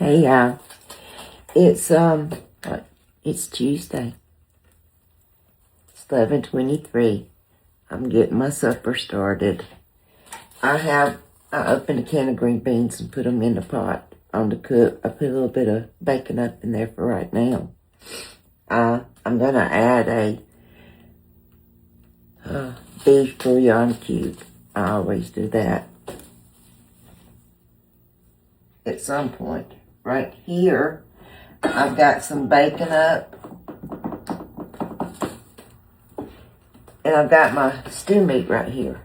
Hey, it's Tuesday. It's 11:23. I'm getting my supper started. I opened a can of green beans and put them in the pot on the cook. I put a little bit of bacon up in there for right now. I'm gonna add a beef bouillon cube. I always do that at some point. Right here, I've got some bacon up, and I've got my stew meat right here.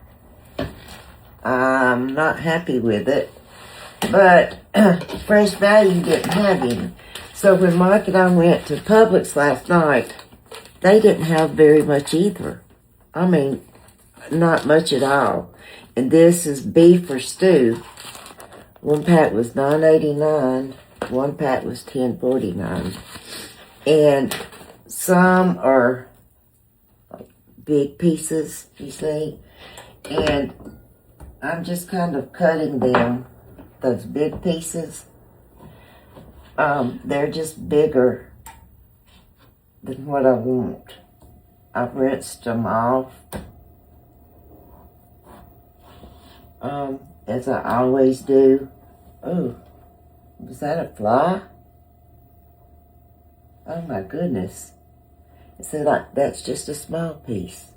I'm not happy with it, but Fresh Value didn't have any. So when Mike and I went to Publix last night, they didn't have very much either. I mean, not much at all. And this is beef for stew. One pack was $9.89. One pack was $10.49. And some are like big pieces, you see. And I'm just kind of cutting them, those big pieces. They're just bigger than what I want. I've rinsed them off. As I always do. Oh, was that a fly? Oh my goodness. It said like that's just a small piece.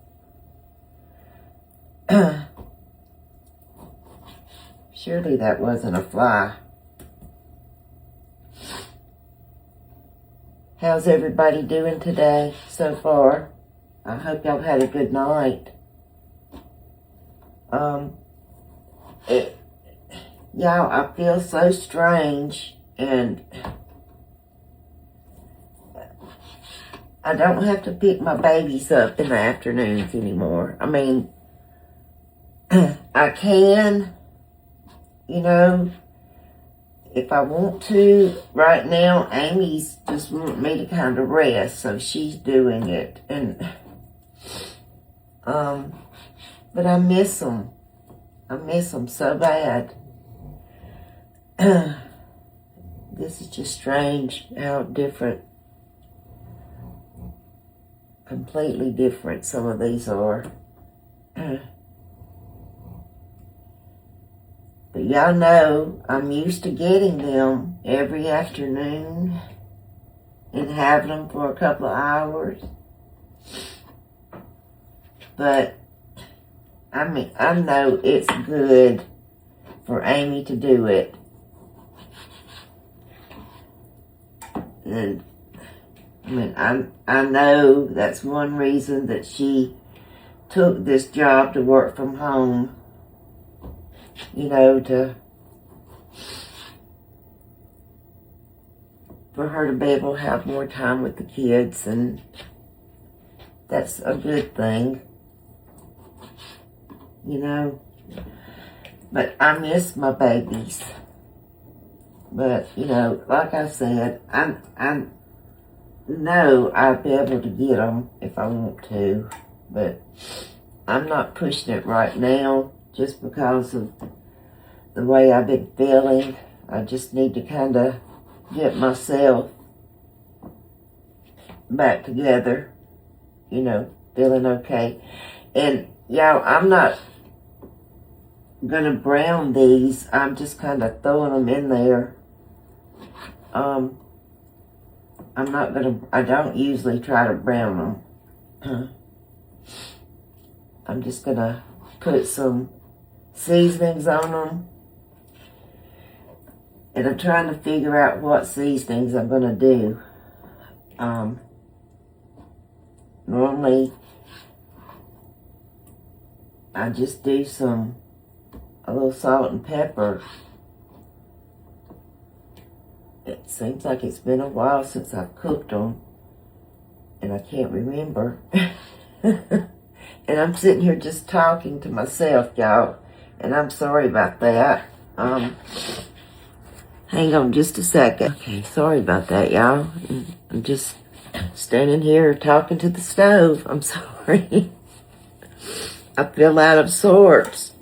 Surely that wasn't a fly. How's everybody doing today so far? I hope y'all had a good night. Y'all, I feel so strange, and I don't have to pick my babies up in the afternoons anymore. I mean, I can, you know, if I want to. Right now, Amy's just wanting me to kind of rest, so she's doing it, and, but I miss them. I miss them so bad. This is just strange how different, completely different some of these are. But y'all know I'm used to getting them every afternoon and having them for a couple of hours. But I mean, I know it's good for Amy to do it. And I mean, I know that's one reason that she took this job to work from home, you know, for her to be able to have more time with the kids, and that's a good thing, you know. But I miss my babies. But, you know, like I said, I know I'll be able to get them if I want to. But I'm not pushing it right now just because of the way I've been feeling. I just need to kind of get myself back together, you know, feeling okay. And, y'all, I'm not going to brown these. I'm just kind of throwing them in there. I don't usually try to brown them. I'm just going to put some seasonings on them. And I'm trying to figure out what seasonings I'm going to do. Normally, I just do a little salt and pepper. It seems like it's been a while since I've cooked them, and I can't remember. And I'm sitting here just talking to myself, y'all, and I'm sorry about that. Hang on just a second. Okay, sorry about that, y'all. I'm just standing here talking to the stove. I'm sorry. I feel out of sorts.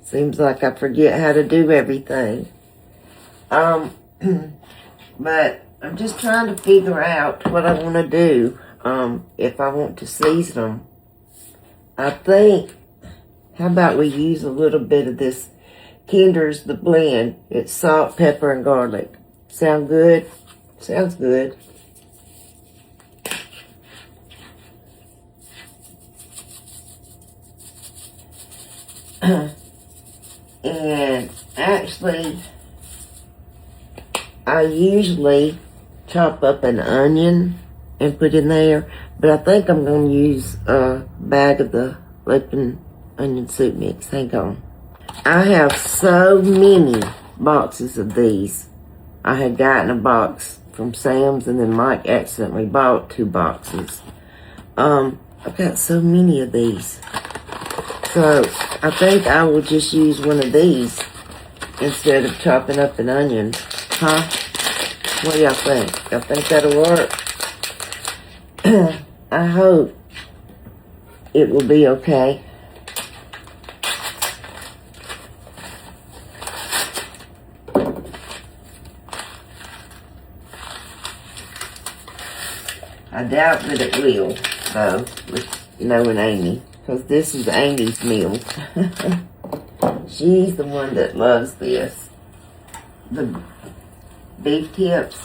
Seems like I forget how to do everything. But I'm just trying to figure out what I want to do, if I want to season them. I think, how about we use a little bit of this Kinder's The Blend. It's salt, pepper, and garlic. Sound good? Sounds good. And actually, I usually chop up an onion and put in there, but I think I'm going to use a bag of the Lipton onion soup mix. Hang on. I have so many boxes of these. I had gotten a box from Sam's, and then Mike accidentally bought 2 boxes. I've got so many of these. So I think I will just use one of these instead of chopping up an onion. Huh? What do y'all think? Y'all think that'll work? I hope it will be okay. I doubt that it will, though, with knowing Amy, because this is Amy's meal. She's the one that loves this. The beef tips.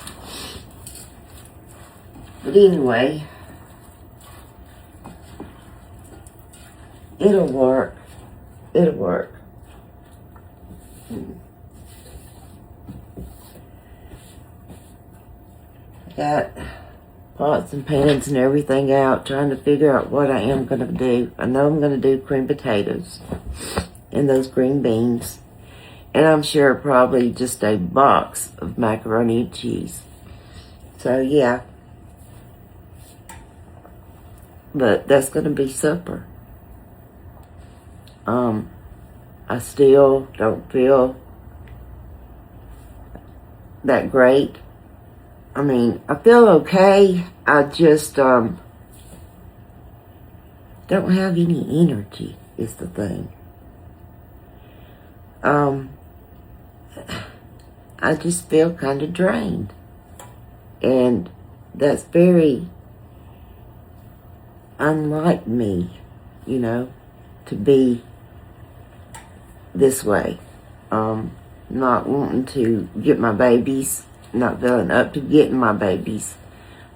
But anyway, it'll work. It'll work. Got pots and pans and everything out, trying to figure out what I am going to do. I know I'm going to do cream potatoes and those green beans. And I'm sure probably just a box of macaroni and cheese. So, yeah. But that's going to be supper. I still don't feel that great. I mean, I feel okay. I just don't have any energy is the thing. I just feel kind of drained. And that's very unlike me, you know, to be this way. Not wanting to get my babies, not feeling up to getting my babies,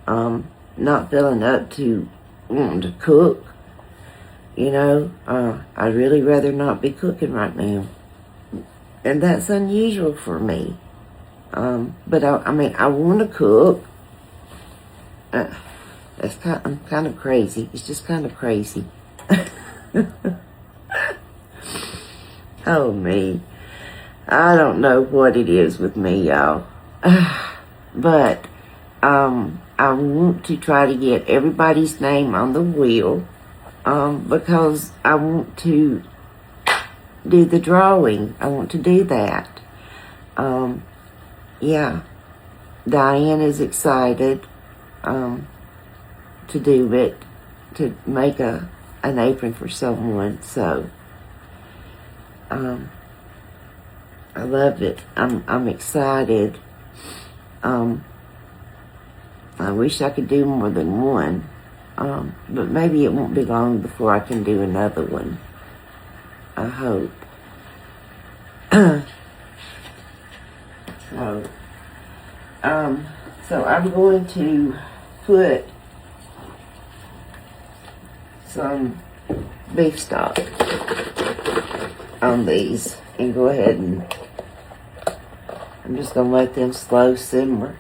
not feeling up to wanting to cook, you know. I'd really rather not be cooking right now. And that's unusual for me. But I mean, I want to cook. I'm kind of crazy. It's just kind of crazy. Oh, me. I don't know what it is with me, y'all. But, I want to try to get everybody's name on the wheel, because I want to do the drawing. I want to do that. Yeah. Diane is excited, to do it, to make an apron for someone, so, I love it. I'm excited. I wish I could do more than one. But maybe it won't be long before I can do another one. I hope. So I'm going to put some beef stock on these and go ahead and I'm just going to let them slow simmer.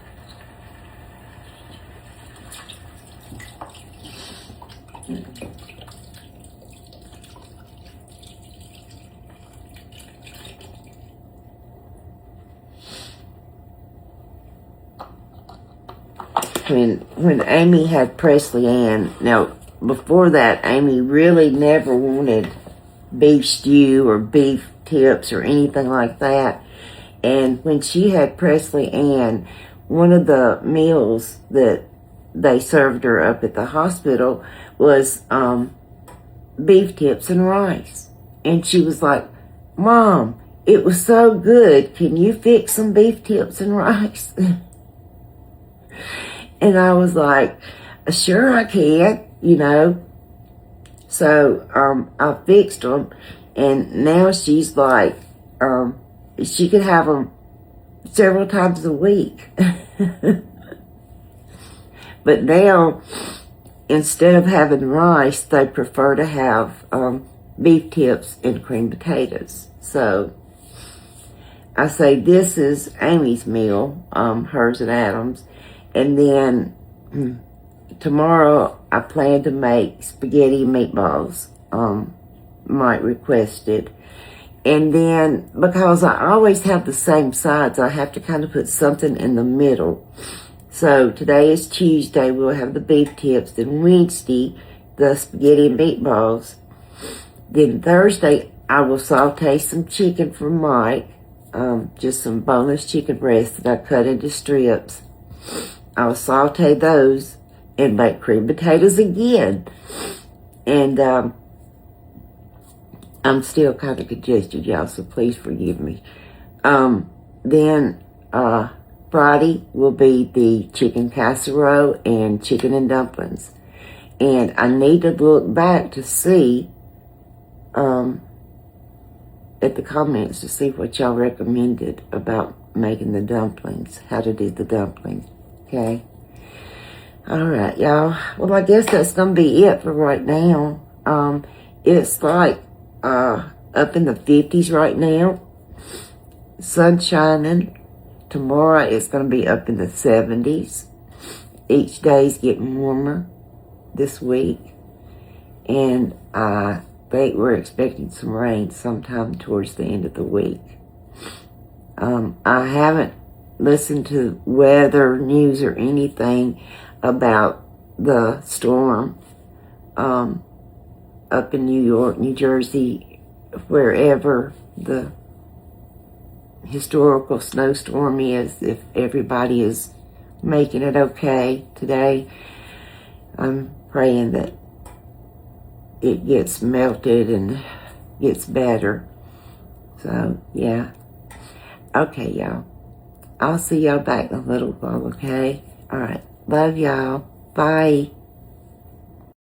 When Amy had Presley Ann, now before that, Amy really never wanted beef stew or beef tips or anything like that. And when she had Presley Ann, one of the meals that they served her up at the hospital was beef tips and rice. And she was like, Mom, it was so good. Can you fix some beef tips and rice? And I was like, sure I can, you know. So I fixed them, and now she's like, she could have them several times a week. But now, instead of having rice, they prefer to have beef tips and cream potatoes. So I say this is Amy's meal, hers and Adam's. And then tomorrow I plan to make spaghetti and meatballs. Mike requested. And then, because I always have the same sides, I have to kind of put something in the middle. So today is Tuesday, we'll have the beef tips. Then Wednesday, the spaghetti and meatballs. Then Thursday, I will saute some chicken for Mike. Just some boneless chicken breasts that I cut into strips. I'll saute those and make cream potatoes again. And I'm still kind of congested, y'all, so please forgive me. Then Friday will be the chicken casserole and chicken and dumplings. And I need to look back to see at the comments to see what y'all recommended about making the dumplings, how to do the dumplings, okay? All right, y'all. Well, I guess that's going to be it for right now. It's like up in the 50s right now. Sun shining. Tomorrow it's going to be up in the 70s. Each day's getting warmer this week. And I think we're expecting some rain sometime towards the end of the week. I haven't listened to weather news or anything about the storm up in New York, New Jersey, wherever the historical snowstorm is, if everybody is making it okay today. I'm praying that it gets melted and gets better. So, yeah. Okay, y'all. I'll see y'all back in a little while, okay? All right. Love y'all. Bye.